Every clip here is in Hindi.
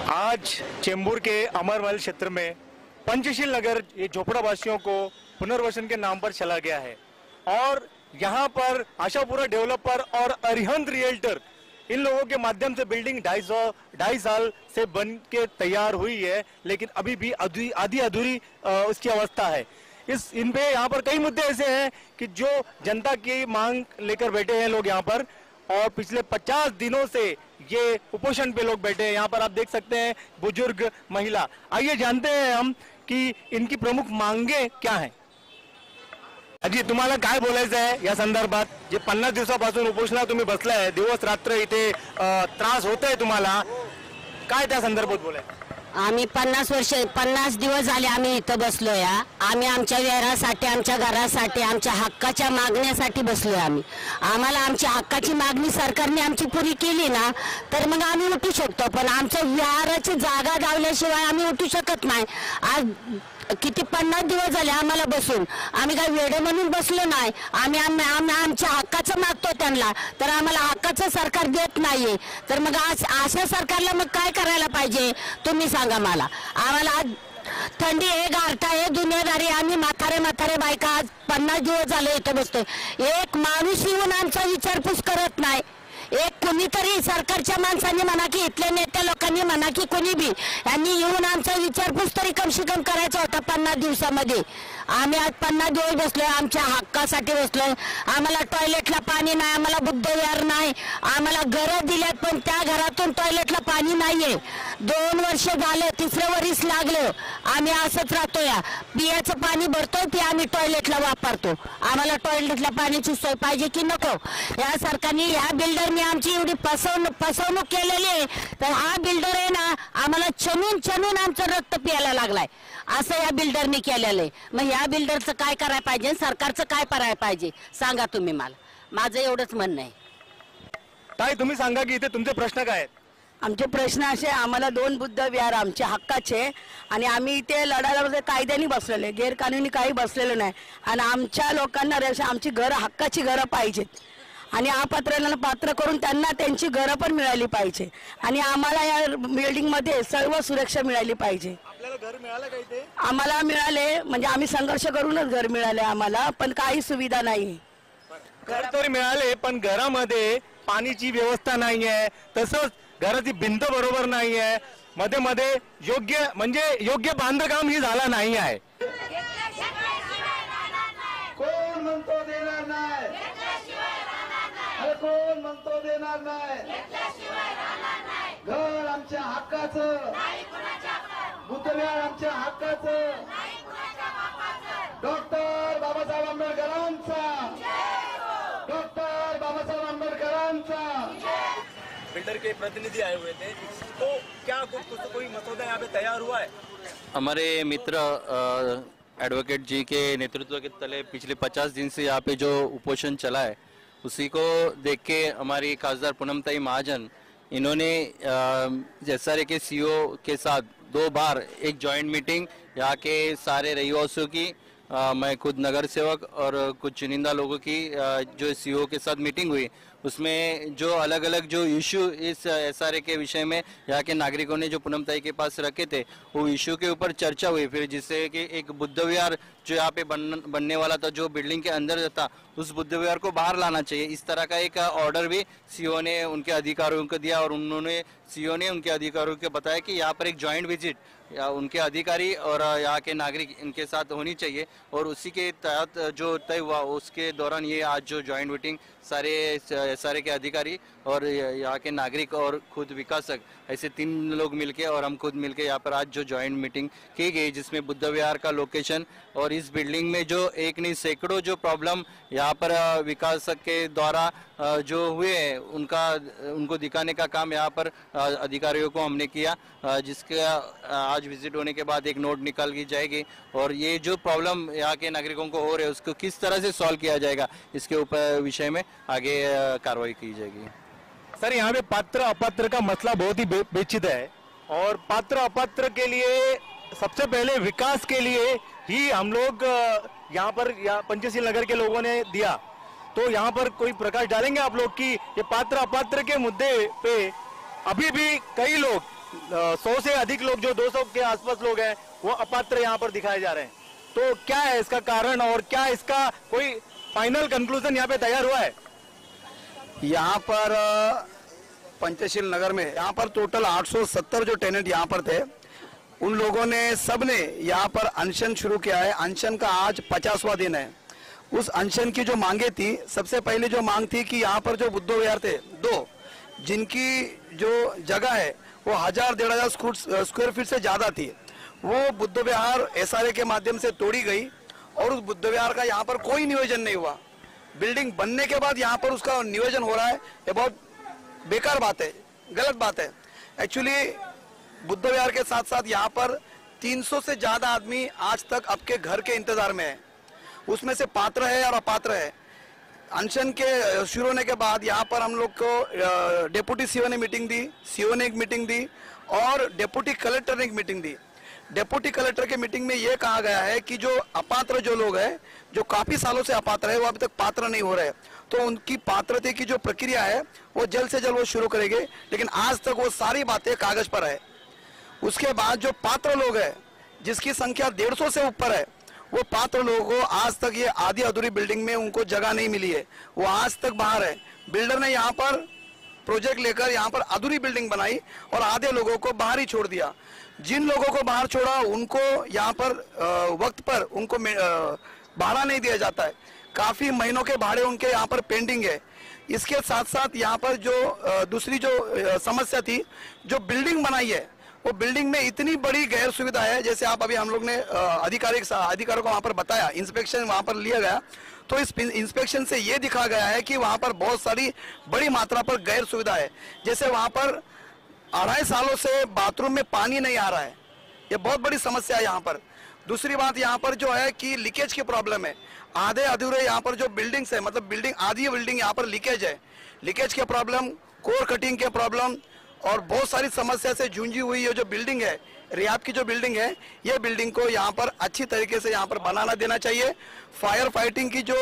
आज चेंबूर के अमरमहल क्षेत्र में पंचशील नगर ये झोपड़ावासियों को पुनर्वसन के नाम पर चला गया है और यहाँ पर आशापुरा डेवलपर और अरिहंत रियल्टर इन लोगों के माध्यम से बिल्डिंग 2.5 साल से बन के तैयार हुई है, लेकिन अभी भी आधी अधूरी उसकी अवस्था है। इन पे यहाँ पर कई मुद्दे ऐसे हैं कि जो जनता की मांग लेकर बैठे हैं लोग यहाँ पर, और पिछले 50 दिनों से ये कुपोषण पे लोग बैठे हैं। यहाँ पर आप देख सकते हैं बुजुर्ग, महिला। आइए जानते हैं हम कि इनकी प्रमुख मांगे क्या हैं। अजी, तुम्हाला काय बोलायचं आहे या संदर्भात? जे 50 दिवसापासून उपोषणा तुम्ही बसलाय, दिवस रात्र इथे त्रास होतोय तुम्हाला, काय त्या संदर्भात बोलायचं? आम्ही 50 दिवस झाले आम्ही इथं बसलोय। आम्ही आमच्या व्यवहारासाठी, आमच्या घरासाठी, आमच्या हक्काच्या मागण्यासाठी बसलोय। आम्हाला आमच्या हक्काची मागणी सरकारने आमची पुरी केली ना तर मग आम्ही उठू शकतो, पण आमच्या व्यवहाराची जागा गावल्याशिवाय आम्ही उठू शकत नाही। आज किती 50 दिवस झाले आम्हाला बसून, आम्ही काय वेडे म्हणून बसलो नाही। आम्ही आमच्या हक्काचं मागतो त्यांना, तर आम्हाला हक्काचं सरकार देत नाहीये। तर मग आज अशा सरकारला मग काय करायला पाहिजे तुम्ही सांगा मला। आम्हाला आज थंडी आहे, गारठा आहे, दुनियादारी, आम्ही म्हातारे बायका आज 50 दिवस झाले इथं बसतोय। एक माणूस येऊन आमचा विचारपूस करत नाही। एक कोणीतरी सरकारच्या माणसांनी म्हणा की इथल्या नेत्या लोकांनी म्हणा की कोणी बी यांनी येऊन आमचा विचारपूस तरी कमसे कम करायचा होता 50 दिवसामध्ये। आम्ही आज 50 दिवस बसलोय, आमच्या हक्कासाठी बसलोय। आम्हाला टॉयलेटला पाणी नाही, आम्हाला बुद्धविहार नाही, आम्हाला घरं दिल्यात पण त्या घरातून टॉयलेटला पाणी नाहीये। 2 वर्ष झालं, 3रं वर्ष लागलं, आम्ही असंच राहतोय। पियाचं पाणी भरतोय ते आम्ही टॉयलेटला वापरतो। आम्हाला टॉयलेटला पाण्याची सोय पाहिजे की नको? या सरकारने, या बिल्डरने आमची एवढी फसवणूक केलेली आहे, तर हा बिल्डर आहे ना आम्हाला चनून आमचं रक्त प्यायला लागलाय, असं या बिल्डरने केलेलं आहे। मग या बिल्डरचं काय करायला पाहिजे, सरकारचं काय करायला पाहिजे सांगा तुम्ही मला। माझं एवढंच म्हणणं आहे। ताई, तुम्ही सांगा की इथे तुमचे प्रश्न काय आहेत? आमचे प्रश्न असे, आम्हाला 2 बुद्ध विहार आमच्या हक्काचे आणि आम्ही इथे लढायला कायद्याने बसलेले, गैरकानूनी काही बसलेलं नाही। आणि आमच्या लोकांना आमची घरं, हक्काची घरं पाहिजेत आणि अपात्रांना पात्र करून त्यांना त्यांची घरं पण मिळाली पाहिजे आणि आम्हाला या बिल्डिंग मध्ये सर्व सुरक्षा मिळाली पाहिजे। आपल्याला घर मिळालं का इथे? आम्हाला मिळाले, म्हणजे आम्ही संघर्ष करूनच घर मिळाले आम्हाला, पण काही सुविधा नाही। घर तरी मिळाले पण घरामध्ये पाण्याची व्यवस्था नाहीये, तसंच घराची भिंत बरोबर नाहीये, मध्ये योग्य बांधकाम ही झाला नाही आहे। कोण म्हणतो देणार नाही? कोण म्हणतो देणार नाही? घर आमच्या हक्काचं, बुद्धविहार आमच्या हक्काचं, डॉक्टर बाबासाहेब आंबेडकरांचा, डॉक्टर बाबासाहेब आंबेडकरांचा। बिल्डर के प्रतिनिधि आए हुए थे, तो क्या कोई मसौदा यहाँ पे तैयार हुआ है? हमारे मित्र एडवोकेट जी के नेतृत्व के तले पिछले 50 दिन से यहाँ पे जो उपोषण चला है, उसी को देख के हमारी खासदार पूनमताई महाजन, इन्होंने SRA के CEO के साथ 2 बार एक जॉइंट मीटिंग यहाँ के सारे रहिवासियों की, मैं खुद नगर सेवक और कुछ चुनिंदा लोगों की जो CEO के साथ मीटिंग हुई, उसमें जो अलग अलग जो इशू इस SRA के विषय में यहाँ के नागरिकों ने जो पूनमताई के पास रखे थे, वो इशू के ऊपर चर्चा हुई। फिर जिससे कि एक बुद्ध विहार जो यहाँ पे बनने वाला था, जो बिल्डिंग के अंदर था, उस बुद्ध विहार को बाहर लाना चाहिए, इस तरह का एक ऑर्डर भी CEO ने उनके अधिकारियों को दिया और उन्होंने CEO ने उनके अधिकारियों को बताया कि यहाँ पर एक जॉइंट विजिट या उनके अधिकारी और यहाँ के नागरिक इनके साथ होनी चाहिए। और उसी के तहत जो तय हुआ उसके दौरान ये आज जो जॉइंट मीटिंग सारे SRA के अधिकारी और यहाँ के नागरिक और खुद विकासक, ऐसे 3 लोग मिलके और हम खुद मिलके यहाँ पर आज जो जॉइंट मीटिंग की गई, जिसमें बुद्ध विहार का लोकेशन और इस बिल्डिंग में जो एक नहीं सैकड़ों जो प्रॉब्लम यहाँ पर विकासक के द्वारा जो हुए हैं उनको दिखाने का काम यहाँ पर अधिकारियों को हमने किया, जिसके आज विजिट होने के बाद एक नोट निकाल की जाएगी और ये जो प्रॉब्लम यहाँ के नागरिकों को हो रहे हैं उसको किस तरह से सॉल्व किया जाएगा, इसके ऊपर विषय में आगे कार्रवाई की जाएगी। सर, यहाँ पे पात्र अपात्र का मसला बहुत ही पेचीदा है और पात्र अपात्र के लिए सबसे पहले विकास के लिए ही हम लोग यहाँ पर पंचशील नगर के लोगों ने दिया, तो यहाँ पर कोई प्रकाश डालेंगे आप लोग कि ये पात्र अपात्र के मुद्दे पे अभी भी कई लोग 100 से अधिक लोग, जो 200 के आसपास लोग हैं, वो अपात्र यहाँ पर दिखाए जा रहे हैं। तो क्या है इसका कारण और क्या इसका कोई फाइनल कंक्लूजन यहाँ पे तैयार हुआ है? यहाँ पर पंचशील नगर में यहाँ पर टोटल 870 जो टेनेंट यहाँ पर थे, उन लोगों ने सबने यहाँ पर अनशन शुरू किया है। अनशन का आज 50वां दिन है। उस अनशन की जो मांगे थी, सबसे पहले जो मांग थी कि यहाँ पर जो बुद्ध विहार थे दो, जिनकी जो जगह है वो 1000-1500 स्क्वायर फीट से ज्यादा थी, वो बुद्ध विहार एसआरए के माध्यम से तोड़ी गई और उस बुद्ध विहार का यहाँ पर कोई नियोजन नहीं हुआ। बिल्डिंग बनने के बाद यहाँ पर उसका नियोजन हो रहा है, ये बहुत बेकार बात है, गलत बात है। एक्चुअली बुद्ध विहार के साथ साथ यहाँ पर 300 से ज्यादा आदमी आज तक आपके घर के इंतजार में है, उसमें से पात्र है और अपात्र है। अनशन के शुरू होने के बाद यहाँ पर हम लोग को डेप्यूटी सीओ ने मीटिंग दी, सीओ ने एक मीटिंग दी और डेप्यूटी कलेक्टर ने एक मीटिंग दी। डेप्यूटी कलेक्टर के मीटिंग में ये कहा गया है कि जो अपात्र जो लोग हैं, जो काफी सालों से अपात्र है, वो अभी तक पात्र नहीं हो रहे, तो उनकी पात्रता की जो प्रक्रिया है वो जल्द से जल्द वो शुरू करेंगे। लेकिन आज तक वो सारी बातें कागज पर है। उसके बाद जो पात्र लोग हैं, जिसकी संख्या 150 से ऊपर है, वो पात्र लोगों को आज तक ये आधी अधूरी बिल्डिंग में उनको जगह नहीं मिली है, वो आज तक बाहर है। बिल्डर ने यहाँ पर प्रोजेक्ट लेकर यहाँ पर अधूरी बिल्डिंग बनाई और आधे लोगों को बाहर ही छोड़ दिया। जिन लोगों को बाहर छोड़ा उनको यहाँ पर वक्त पर उनको भाड़ा नहीं दिया जाता है। काफी महीनों के भाड़े उनके यहाँ पर पेंडिंग है। इसके साथ साथ यहाँ पर जो दूसरी जो समस्या थी, जो बिल्डिंग बनाई है, वो बिल्डिंग में इतनी बड़ी गैर सुविधा है। जैसे आप अभी हम लोग ने अधिकारियों को वहाँ पर बताया, इंस्पेक्शन वहाँ पर लिया गया, तो इस इंस्पेक्शन से ये दिखा गया है कि वहाँ पर बहुत सारी बड़ी मात्रा पर गैर सुविधा है। जैसे वहाँ पर 2.5 सालों से बाथरूम में पानी नहीं आ रहा है, ये बहुत बड़ी समस्या है यहाँ पर। दूसरी बात यहाँ पर जो है कि लीकेज की प्रॉब्लम है। आधे अधूरे यहाँ पर जो बिल्डिंग्स है, मतलब बिल्डिंग आधी बिल्डिंग यहाँ पर लीकेज है, लीकेज के प्रॉब्लम, कोर कटिंग के प्रॉब्लम और बहुत सारी समस्या से जूझी हुई ये जो बिल्डिंग है, रियाब की जो बिल्डिंग है, ये बिल्डिंग को यहाँ पर अच्छी तरीके से यहाँ पर बनाना देना चाहिए। फायर फाइटिंग की जो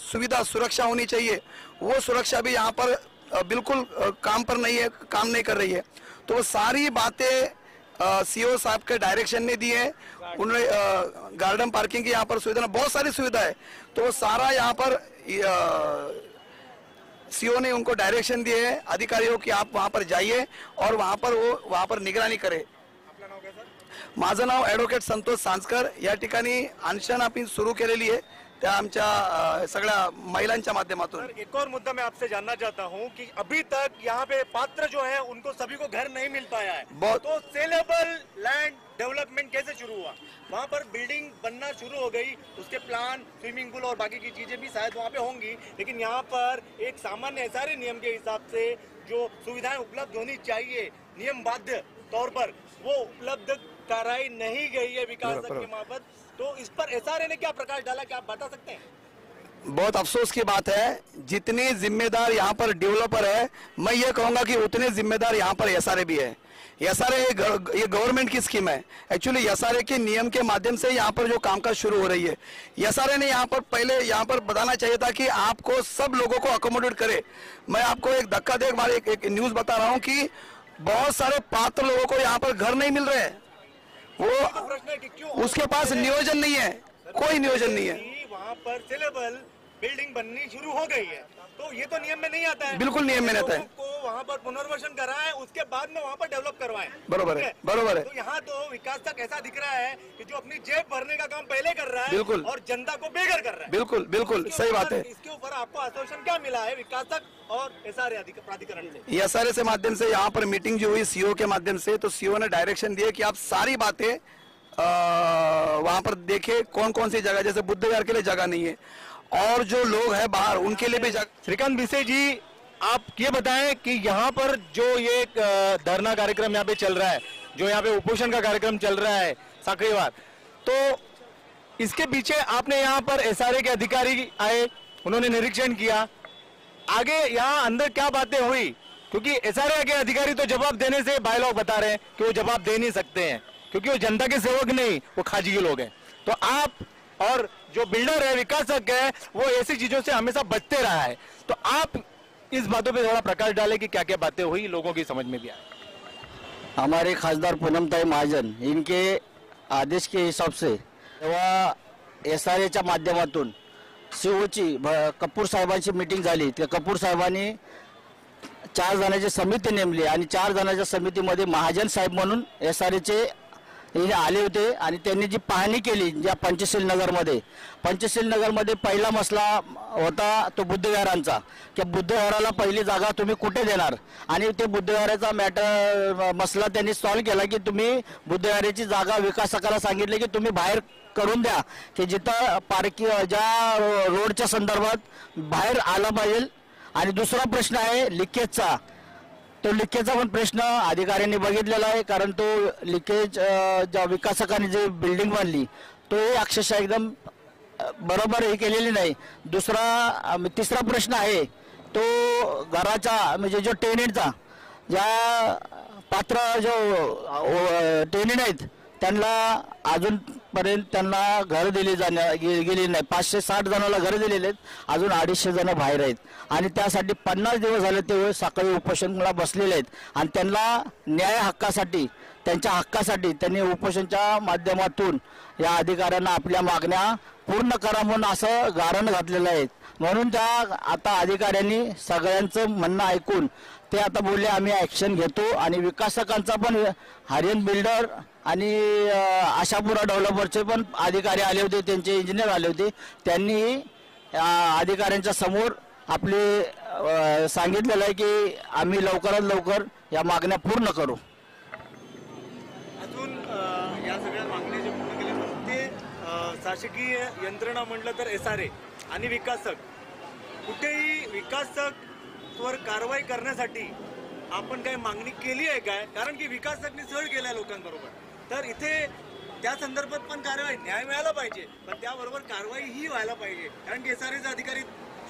सुविधा, सुरक्षा होनी चाहिए, वो सुरक्षा भी यहाँ पर बिल्कुल काम पर नहीं है, काम नहीं कर रही है। तो सारी बातें सीओ साहब के डायरेक्शन ने दी है। उन्होंने गार्डन पार्किंग की यहाँ पर सुविधा, बहुत सारी सुविधा है, तो वो सारा यहाँ पर सीओ ने उनको डायरेक्शन दिए है अधिकारियों की, आप वहां पर जाइए और वहां पर निगरानी करे। माझं नाव ॲडव्होकेट संतोष सांसकर। या ठिकाणी अनशन आपण सुरू केलेली आहे त्या आमच्या सगळ्या महिलांच्या माध्यमातून। एक और मुद्दा मैं आपसे जानना चाहता हूं कि अभी तक यहाँ पे पात्र जो है उनको सभी को घर नहीं मिल पाया है, तो सेलेबल लैंड डेवलपमेंट कैसे शुरू हुआ? वहाँ पर बिल्डिंग बनना शुरू हो गई, उसके प्लान, स्विमिंग पूल और बाकी की चीजें भी शायद वहाँ पे होंगी, लेकिन यहाँ पर एक सामान्य सारे नियम के हिसाब से जो सुविधाएं उपलब्ध होनी चाहिए नियमबद्ध तौर पर, वो उपलब्ध कराई नहीं गई है विकास के मार्फत। तो इस पर एसआरए ने क्या प्रकाश डाला, क्या आप बता सकते हैं? बहुत अफसोस की बात है, जितने जिम्मेदार यहाँ पर डेवलपर है, मैं ये कहूंगा कि उतने जिम्मेदार यहाँ पर एसआरए भी है। एसआरए ये गवर्नमेंट की स्कीम है। एक्चुअली एसआरए के नियम के माध्यम से यहाँ पर जो कामकाज शुरू हो रही है, एसआरए ने यहाँ पर पहले यहाँ पर बताना चाहिए था कि आपको सब लोगों को अकोमोडेट करे। मैं आपको एक धक्का दे एक न्यूज बता रहा हूँ कि बहुत सारे पात्र लोगों को यहाँ पर घर नहीं मिल रहे हैं। वो उसके पास नियोजन नहीं है, कोई नियोजन नहीं है। वहाँ पर सेलेबल बिल्डिंग बननी शुरू हो गई है, तो ये तो नियम में नहीं आता है। बिल्कुल नियम में नहीं आता है। को वहाँ पर पुनर्वसन कराएं, उसके बाद में वहाँ पर डेवलप करवाएं। बरोबर है, बरोबर है। तो यहाँ तो विकास तक ऐसा दिख रहा है कि जो अपनी जेब भरने का काम पहले कर रहा है, बिल्कुल, और जनता को बेघर कर रहा है। बिल्कुल बिल्कुल सही बात है। इसके ऊपर आपको आश्वासन क्या मिला है विकास तक और एसआरए प्राधिकरण से? एसआरए से माध्यम से यहाँ पर मीटिंग जो हुई सीओ के माध्यम से, तो सीओ ने डायरेक्शन दिए कि आप सारी बातें वहां पर देखे, कौन कौन सी जगह, जैसे बुद्ध विहार के लिए जगह नहीं है और जो लोग हैं बाहर उनके लिए भी जगह। श्रीकांत भिसे जी, आप ये बताएं कि यहाँ पर जो ये धरना कार्यक्रम यहाँ पे चल रहा है, जो यहाँ पे उपोषण का कार्यक्रम चल रहा है साखरीवार, तो इसके पीछे आपने यहाँ पर एसआरए के अधिकारी आए, उन्होंने निरीक्षण किया, आगे यहाँ अंदर क्या बातें हुई? क्योंकि एसआरए के अधिकारी तो जवाब देने से बायलॉग बता रहे हैं कि वो जवाब दे नहीं सकते हैं, क्योंकि वो जनता के सेवक नहीं, वो खाजी के लोग हैं। तो आप और जो बिल्डर है, विकासक है, वो ऐसी चीजों से हमेशा बचते रहा है, तो आप इस बातों पे थोड़ा प्रकाश डालें कि क्या क्या बातें हुई, लोगों की समझ में भी आए। हमारे खासदार पूनमताई महाजन इनके आदेश के हिसाब से तेव्हा SRAच्या माध्यमातून सीओची कपूर साहेबांची मीटिंग झाली. त्या कपूर साहेबांनी 4 जणांची समिती नेमली आणि 4 जणांच्या समितीमध्ये महाजन साहेब म्हणून SRAचे आले होते आणि त्यांनी जी पाहणी केली ज्या पंचशील नगरमध्ये पहिला मसला होता तो बुद्धविहारांचा की बुद्धविहाराला पहिली जागा तुम्ही कुठे देणार आणि ते बुद्धविहाराचा मसला त्यांनी सॉल्व्ह केला की तुम्ही बुद्धविहाराची जागा विकासकाला सांगितले की तुम्ही बाहेर करून द्या की जिथं पार्किंग ज्या रोडच्या संदर्भात बाहेर आला पाहिजे. आणि दुसरा प्रश्न आहे लिकेजचा. तो लिकेजचा पण प्रश्न अधिकाऱ्यांनी बघितलेला आहे कारण तो लिकेज ज्या विकासकांनी जे बिल्डिंग बांधली तो अक्षरशः एकदम बरोबर हे केलेली नाही. तिसरा प्रश्न आहे तो घराचा म्हणजे जो टेनेंटचा ज्या पात्र जो टेनेंट आहेत त्यांना अजूनपर्यंत त्यांना घर गेली नाही. 560 जणांना घर दिलेले आहेत, अजून 250 जण बाहेर आहेत आणि त्यासाठी 50 दिवस झाले ते सकाळी उपोषणाला बसलेले आहेत आणि त्यांना न्याय हक्कासाठी त्यांच्या हक्कासाठी त्यांनी उपोषणच्या माध्यमातून या अधिकाऱ्यांना आपल्या मागण्या पूर्ण करा म्हणून असं गारण घातलेलं आहे. म्हणून त्या आता अधिकाऱ्यांनी सगळ्यांचं म्हणणं ऐकून ते आता बोलले आम्ही ॲक्शन घेतो आणि विकासकांचा पण हरियन बिल्डर आणि आशापुरा डेव्हलपरचे पण अधिकारी आले होते, त्यांचे इंजिनियर आले होते. त्यांनी अधिकाऱ्यांच्या समोर आपले सांगितलेलं आहे की आम्ही लवकरात लवकर या मागण्या पूर्ण करू. अजून या सगळ्या मागण्या जे पूर्ण केल्या ते शासकीय यंत्रणा म्हटलं तर SRA आणि विकासक कुठेही विकासकवर कारवाई करण्यासाठी आपण काही मागणी केली आहे काय? कारण की विकासकने सळ केल्या लोकांबरोबर, तर इथे त्या संदर्भात पण कारवाई न्याय मिळाला पाहिजे पण त्याबरोबर कारवाई ही व्हायला पाहिजे. कारण की SRAचे अधिकारी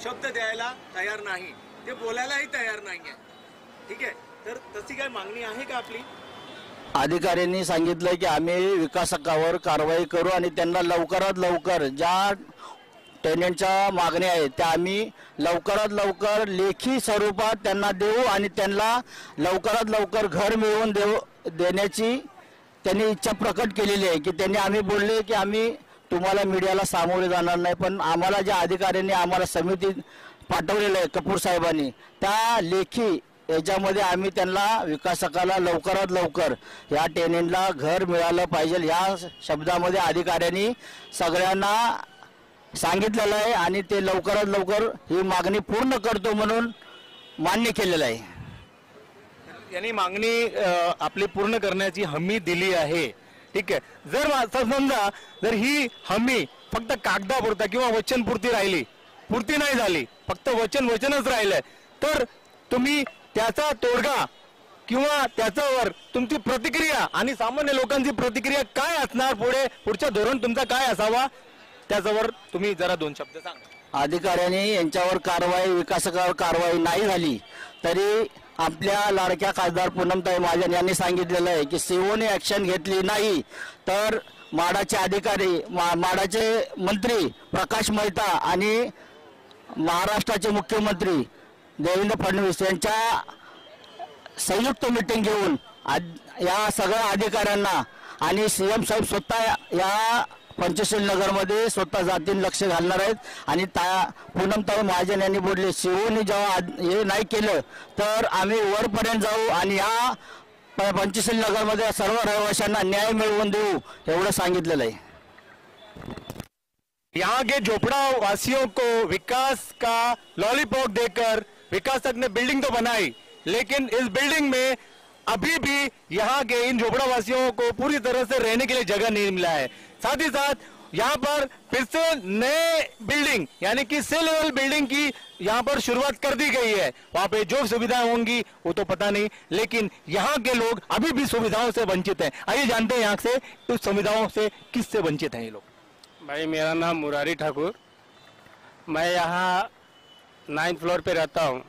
शब्द द्यायला तयार नाही, ते बोलायलाही तयार नाही आहे. ठीक आहे, तर तशी काही मागणी आहे का आपली? अधिकाऱ्यांनी सांगितलं की आम्ही विकासकावर कारवाई करू आणि त्यांना लवकरात लवकर ज्या टेनेंटच्या मागण्या आहेत त्या आम्ही लवकरात लवकर लेखी स्वरूपात त्यांना देऊ आणि त्यांना लवकरात लवकर घर मिळवून देण्याची त्यांनी इच्छा प्रकट केलेली आहे. की त्यांनी आम्ही बोलले की आम्ही तुम्हाला मीडियाला सामोरे जाणार नाही पण आम्हाला ज्या अधिकाऱ्यांनी आम्हाला समिती पाठवलेलं आहे कपूर साहेबांनी त्या लेखी याच्यामध्ये आम्ही त्यांना विकासकाला लवकरात लवकर या टेनेंटला घर मिळालं पाहिजे या शब्दामध्ये अधिकाऱ्यांनी सगळ्यांना सांगितलेलं आहे आणि ते लवकरात लवकर ही मागणी पूर्ण करतो म्हणून मान्य केलेलं आहे. यांनी मागणी आपली पूर्ण करण्याची हमी दिली आहे. ठीक आहे, जर समजा जर ही हमी फक्त कागदापुरता किंवा वचनपुरती राहिली, पूर्ती नाही झाली, फक्त वचनच राहिलंय, तर तुम्ही त्याचा तोडगा किंवा त्याच्यावर तुमची प्रतिक्रिया आणि सामान्य लोकांची प्रतिक्रिया काय असणार, पुढच्या धोरण तुमचा काय असावा त्याच्यावर तुम्ही जरा 2 शब्द सांगा. अधिकाऱ्यांनी यांच्यावर कारवाई विकासकावर कारवाई नाही झाली तरी आपल्या लाडक्या खासदार पूनमताई महाजन यांनी सांगितलेलं आहे की सीओने ॲक्शन घेतली नाही तर माडाचे अधिकारी माडाचे मंत्री प्रकाश मेहता आणि महाराष्ट्राचे मुख्यमंत्री देवेंद्र फडणवीस यांच्या संयुक्त मीटिंग घेऊन या सगळ्या अधिकाऱ्यांना आणि CM साहेब स्वतः या पंचशील नगरमध्ये स्वतः जातीन लक्ष घालणार आहेत आणि पूनमताई महाजन यांनी बोलले सीओनी जेव्हा हे नाही केलं तर आम्ही वरपर्यंत जाऊ आणि या पंचशील नगरमध्ये सर्व रहिवाशांना न्याय मिळवून देऊ एवढं सांगितलेलं आहे. यहाँ के झोपड़ा वासियों को विकास का लॉलीपॉप देकर विकासक ने बिल्डिंग तो बनाई लेकिन इस बिल्डिंग में अभी भी यहाँ के इन झोपड़ा वासियों को पूरी तरह से रहने के लिए जगह नहीं मिला है. साथ ही साथ यहाँ पर फिर से नए बिल्डिंग यानी कि सी लेवल बिल्डिंग की यहाँ पर शुरुआत कर दी गई है. वहाँ पे जो सुविधाएं होंगी वो तो पता नहीं, लेकिन यहाँ के लोग अभी भी सुविधाओं से वंचित हैं. आइए जानते हैं यहाँ से उस सुविधाओं से किससे वंचित हैं ये लोग. भाई मेरा नाम मुरारी ठाकुर, मैं यहाँ 9th फ्लोर पे रहता हूँ.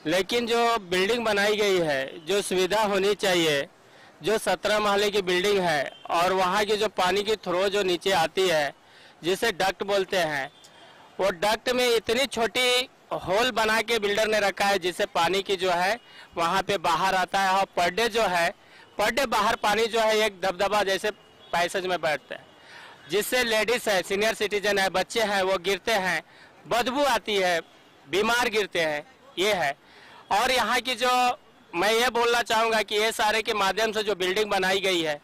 लेकिन जो बिल्डिंग बनाई गई है, जो सुविधा होनी चाहिए, जो 17 महले की बिल्डिंग है और वहाँ की जो पानी की थ्रो जो नीचे आती है जिसे डक्ट बोलते हैं, वो डक्ट में इतनी छोटी होल बना के बिल्डर ने रखा है, जिससे पानी की जो है वहाँ पे बाहर आता है, और पर डे बाहर पानी जो है एक दबदबा जैसे पैसेज में बैठता है, जिससे लेडीज है, सीनियर सिटीजन है, बच्चे हैं, वो गिरते हैं, बदबू आती है, बीमार गिरते हैं, ये है। और यहाँ की जो मैं ये बोलना चाहूँगा कि ये सारे के माध्यम से जो बिल्डिंग बनाई गई है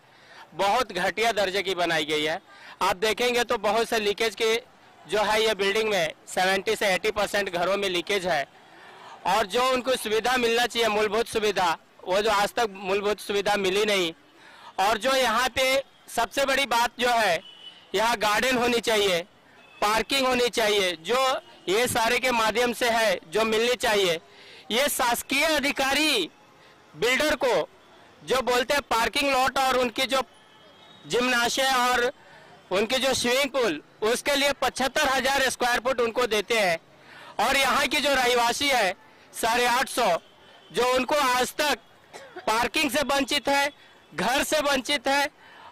बहुत घटिया दर्जे की बनाई गई है। आप देखेंगे तो बहुत से लीकेज की जो है ये बिल्डिंग में 70 से 80% घरों में लीकेज है, और जो उनको सुविधा मिलना चाहिए मूलभूत सुविधा, वो जो आज तक मूलभूत सुविधा मिली नहीं। और जो यहाँ पे सबसे बड़ी बात जो है, यहाँ गार्डन होनी चाहिए, पार्किंग होनी चाहिए, जो ये सारे के माध्यम से है जो मिलनी चाहिए। ये शासकीय अधिकारी बिल्डर को जो बोलते हैं पार्किंग लॉट और उनकी जो जिम्नाशय और उनकी जो स्विमिंग पूल, उसके लिए 75,000 स्क्वायर फुट उनको देते हैं, और यहाँ की जो रहिवासी है 850, जो उनको आज तक पार्किंग से वंचित है, घर से वंचित है,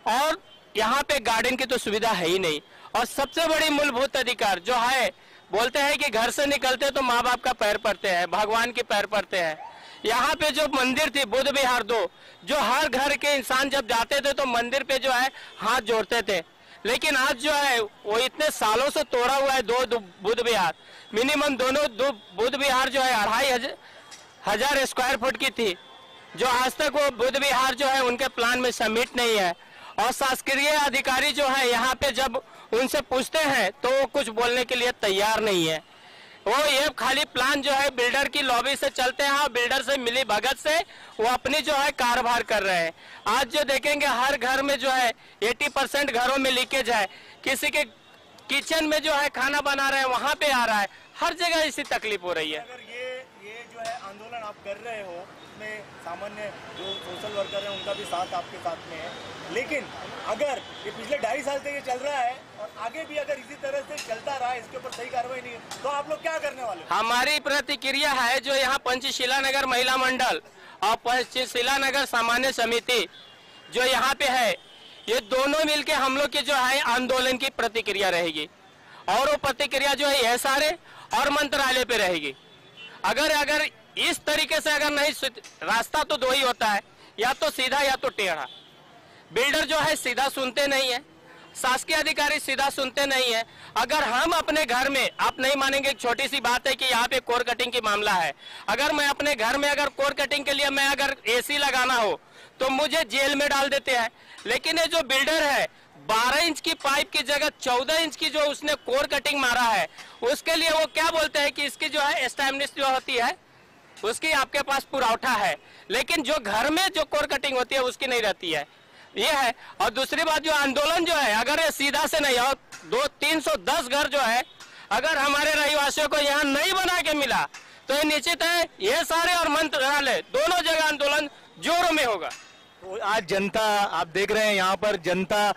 और यहाँ पे गार्डन की तो सुविधा है ही नहीं। और सबसे बड़ी मूलभूत अधिकार जो है, बोलते हैं कि घर से निकलते तो माँ बाप का पैर पड़ते हैं, भगवान के पैर पड़ते हैं। यहाँ पे जो मंदिर थी बुद्ध विहार 2, जो हर घर के इंसान जब जाते थे तो मंदिर पे जो है हाथ जोड़ते थे, लेकिन आज जो है वो इतने सालों से तोड़ा हुआ है। दो बुद्ध विहार, मिनिमम दोनों दो बुद्ध विहार जो है 2,500 स्क्वायर फुट की थी, जो आज तक वो बुद्ध विहार जो है उनके प्लान में सबमिट नहीं है। और शासकीय अधिकारी जो है यहाँ पे जब उनसे पूछते हैं तो वो कुछ बोलने के लिए तैयार नहीं है। वो ये खाली प्लान जो है बिल्डर की लॉबी से चलते हैं और बिल्डर से मिली भगत से वो अपनी जो है कारोबार कर रहे हैं। आज जो देखेंगे हर घर में जो है 80% घरों में लीकेज है, किसी के किचन में जो है खाना बना रहे हैं वहाँ पे आ रहा है, हर जगह इसी तकलीफ हो रही है। अगर ये जो है आंदोलन आप कर रहे हो, उसमें सामान्य जो सोशल वर्कर हैं उनका भी साथ आपके साथ में है, लेकिन अगर ये पिछले 2.5 साल से ये चल रहा है और आगे भी अगर इसी तरह से चलता रहा, इसके ऊपर सही कार्रवाई नहीं तो आप लोग क्या करने वाले? हमारी प्रतिक्रिया है जो यहाँ पंचशिला नगर महिला मंडल और पंचशिला नगर सामान्य समिति जो यहाँ पे है, ये दोनों मिलके हम लोग की जो है आंदोलन की प्रतिक्रिया रहेगी, और वो प्रतिक्रिया जो है सारे और मंत्रालय पे रहेगी। अगर इस तरीके से अगर नहीं, रास्ता तो 2 ही होता है, या तो सीधा या तो टेढ़ा। बिल्डर जो है सीधा सुनते नहीं है, शासकीय अधिकारी सीधा सुनते नहीं है। अगर हम अपने घर में, आप नहीं मानेंगे, एक छोटी सी बात है कि यहाँ पे कोर कटिंग की मामला है, अगर मैं अपने घर में अगर कोर कटिंग के लिए मैं अगर एसी लगाना हो तो मुझे जेल में डाल देते हैं। लेकिन ये जो बिल्डर है 12 इंच की पाइप की जगह 14 इंच की जो उसने कोर कटिंग मारा है, उसके लिए वो क्या बोलते हैं कि इसकी जो है एस्टैब्लिश जो होती है उसकी आपके पास पुराउठा है, लेकिन जो घर में जो कोर कटिंग होती है उसकी नहीं रहती है, ये है। और दूसरी बात, जो आंदोलन जो है अगर ये सीधा से नहीं, और 200-310 घर जो है अगर हमारे रहिवासियों को यहाँ नहीं बना के मिला तो ये निश्चित है ये सारे और मंत्रालय दोनों जगह आंदोलन जोरों में होगा। तो आज जनता, आप देख रहे हैं यहाँ पर जनता,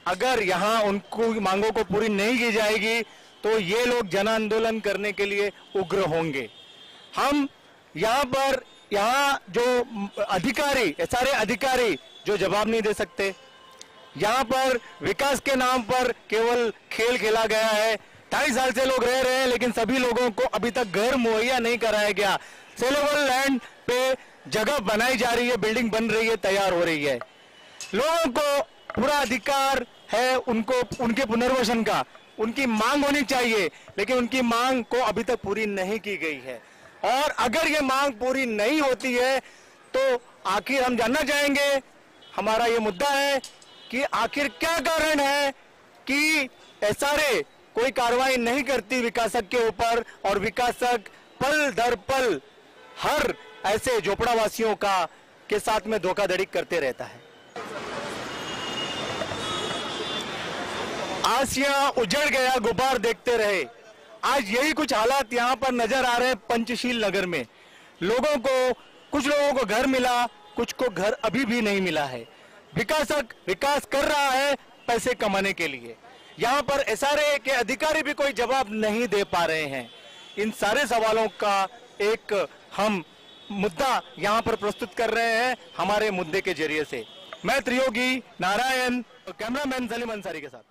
अगर यहाँ उनको मांगों को पूरी नहीं की जाएगी तो ये लोग जन आंदोलन करने के लिए उग्र होंगे। हम यहाँ जो अधिकारी, सारे अधिकारी जो जवाब नहीं दे सकते, यहाँ पर विकास के नाम पर केवल खेल खेला गया है। 2.5 साल से लोग रह रहे हैं, लेकिन सभी लोगों को अभी तक घर मुहैया नहीं कराया गया। सेलेबल लैंड पे जगह बनाई जा रही है, बिल्डिंग बन रही है, तैयार हो रही है। लोगों को पूरा अधिकार है उनको, उनके पुनर्वसन का, उनकी मांग होनी चाहिए, लेकिन उनकी मांग को अभी तक पूरी नहीं की गई है। और अगर ये मांग पूरी नहीं होती है तो आखिर हम जानना चाहेंगे, हमारा ये मुद्दा है कि आखिर क्या कारण है कि एसआरए कोई कार्रवाई नहीं करती विकासक के ऊपर, और विकासक पल दर पल हर ऐसे झोपड़ावासियों के साथ में धोखाधड़ी करते रहता है। आसिया उजड़ गया, गुबार देखते रहे। आज यही कुछ हालात यहाँ पर नजर आ रहे हैं पंचशील नगर में। कुछ लोगों को घर मिला, कुछ को घर अभी भी नहीं मिला है। विकासक विकास कर रहा है पैसे कमाने के लिए, यहाँ पर एसआरए के अधिकारी भी कोई जवाब नहीं दे पा रहे हैं। इन सारे सवालों का एक हम मुद्दा यहाँ पर प्रस्तुत कर रहे हैं हमारे मुद्दे के जरिए से। मैं त्रियोगी नारायण, कैमरामैन सलीम अंसारी के साथ।